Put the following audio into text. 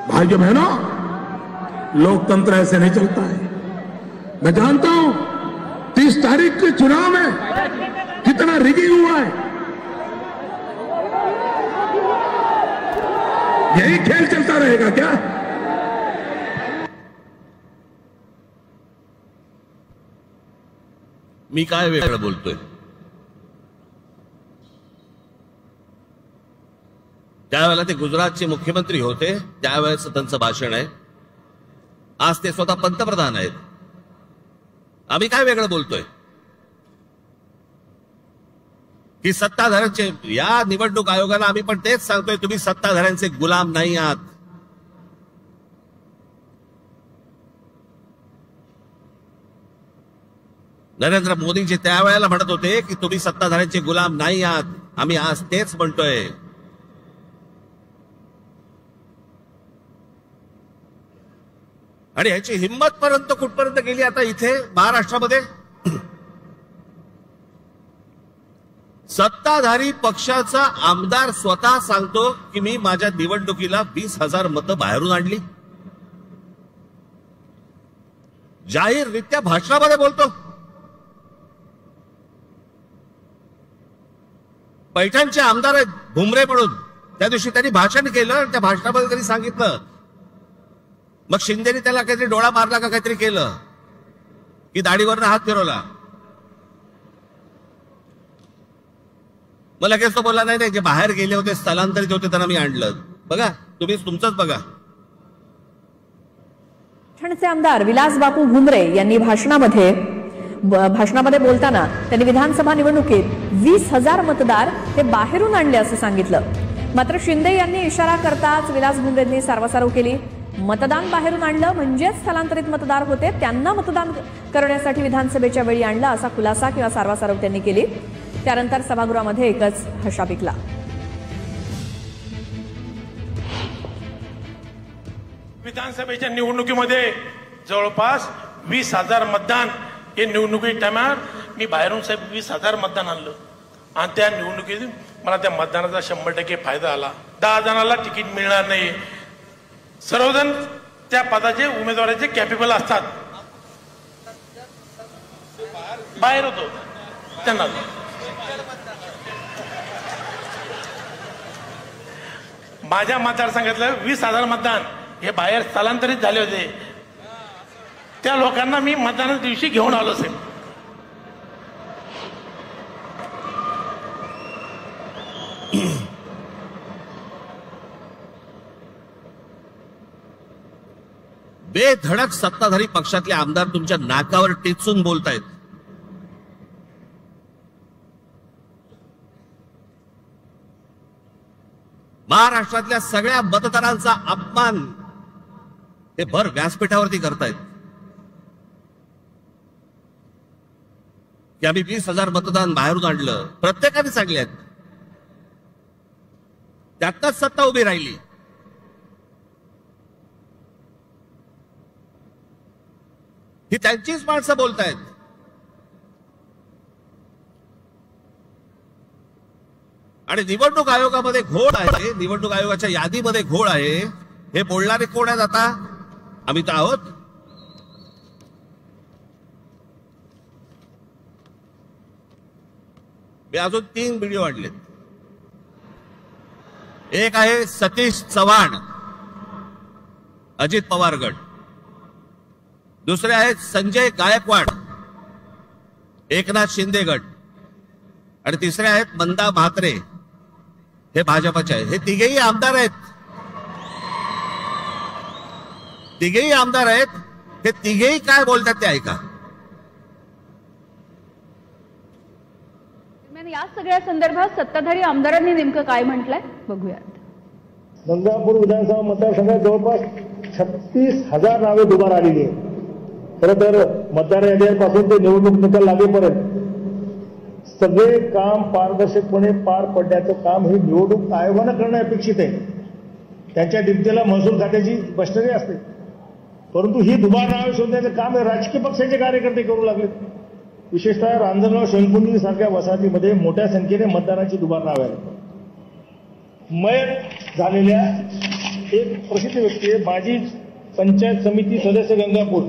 भाइयों बहनों, लोकतंत्र ऐसे नहीं चलता है। मैं जानता हूं 30 तारीख के चुनाव में कितना रिगिंग हुआ है। यही खेल चलता रहेगा क्या? मी काय वेगळं बोलतोय? त्यावेळेला ते गुजरातचे मुख्यमंत्री होते, त्यावेळेस त्यांचं भाषण आहे. आज ते स्वतः पंतप्रधान आहेत. आम्ही काय वेगळं बोलतोय? की सत्ताधाऱ्यांचे, या निवडणूक आयोगाला आम्ही पण तेच सांगतोय, तुम्ही सत्ताधाऱ्यांचे गुलाम नाही आहात. नरेंद्र मोदीजी त्यावेळेला म्हणत होते की तुम्ही सत्ताधाऱ्यांचे गुलाम नाही आहात. आम्ही आज तेच म्हणतोय. आणि ह्याची हिंमत पर्यंत कुठपर्यंत गेली आता इथे महाराष्ट्रामध्ये? सत्ताधारी पक्षाचा आमदार स्वतः सांगतो की मी माझ्या निवडणुकीला 20,000 मतं बाहेरून आणली. जाहीररित्या भाषणामध्ये बोलतो. पैठणचे आमदार आहेत भुमरे म्हणून, त्या दिवशी त्यांनी भाषण केलं आणि त्या भाषणामध्ये त्यांनी सांगितलं. मग शिंदेने त्याला काहीतरी डोळा मारला का काहीतरी केलं की दाढीवरनं हात फिरवला. मग लगेच तो बोलला नाही, जे बाहेर गेले होते स्थलांतरित होते त्यांना मी आणलं. बघा तुम्ही तुमचंच बघा. पैठणचे आमदार विलास बापू भुमरे यांनी भाषणामध्ये बोलताना त्यांनी विधानसभा निवडणुकीत 20,000 मतदार हे बाहेरून आणले असं सांगितलं. मात्र शिंदे यांनी इशारा करताच विलास भुमरेंनी सारवासारव केली. मतदान बाहेरून आणलं म्हणजेच स्थलांतरित मतदार होते, त्यांना मतदान करण्यासाठी विधानसभेच्या वेळी आणलं असा खुलासा किंवा सारवासारव त्यांनी केली. त्यानंतर सभागृहामध्ये एकच हशा पिकला. विधानसभेच्या निवडणुकीमध्ये जवळपास 20,000 मतदान हे निवडणुकी टायमार मी बाहेरून साहेब 20,000 मतदान आणलं आणि त्या निवडणुकीत मला त्या मतदानाचा 100% फायदा आला. 10 जणांना तिकीट मिळणार नाही. सर्वजण त्या पदाचे उमेदवाराचे कॅपेबल असतात. बाहेर होतो त्यांना. माझ्या मतदारसंघातलं 20,000 मतदान हे बाहेर स्थलांतरित झाले होते. त्या लोकांना मी मतदानाच्या दिवशी घेऊन आलो साहेब. बेधडक सत्ताधारी पक्षातले आमदार तुमच्या नाकावर टेचून बोलतायत. महाराष्ट्रातल्या सगळ्या मतदारांचा अपमान हे भर व्यासपीठावरती करतायत की आम्ही 20,000 मतदान बाहेरून आणलं. प्रत्येकाने सांगल्यात, त्यातच सत्ता उभी राहिली. ही त्यांचीच माणसं बोलतायत. आणि निवडणूक आयोगामध्ये घोळ आहे, निवडणूक आयोगाच्या यादीमध्ये घोळ आहे. हे बोलणारे कोण आहेत आता? आम्ही तर आहोत. मी अजून 3 व्हिडिओ आणलेत. एक आहे सतीश चव्हाण, अजित पवार गट. दुसरे आहेत संजय गायकवाड, एकनाथ शिंदे गट. आणि तिसरे आहेत मंदा म्हात्रे, हे भाजपचे आहेत. हे तिघेही आमदार आहेत. तिघेही आमदार आहेत. हे तिघेही काय बोलतात ते ऐका. या सगळ्या संदर्भात सत्ताधारी आमदारांनी नेमकं काय म्हटलंय बघूयात. गंगापूर विधानसभा मतदारसंघात जवळपास 36,000 नावे दुबार आलेली आहेत. खरं तर मतदार याद्यांपासून ते निवडणूक निकाल लागेपर्यंत सगळे काम पारदर्शकपणे पार पडण्याचं काम हे निवडणूक आयोगानं करणं अपेक्षित आहे. त्यांच्या डिप्टीला महसूल खात्याची मशिनरी असते, परंतु ही दुबार नावे शोधण्याचं काम हे राजकीय पक्षाचे कार्यकर्ते करू लागले. विशेषतः रांजणगाव शेणकुंडी सारख्या वसाहतीमध्ये मोठ्या संख्येने मतदारांची दुबार नावे आहेत. मयत झालेल्या एक प्रसिद्ध व्यक्ती आहे, माजी पंचायत समिती सदस्य गंगापूर.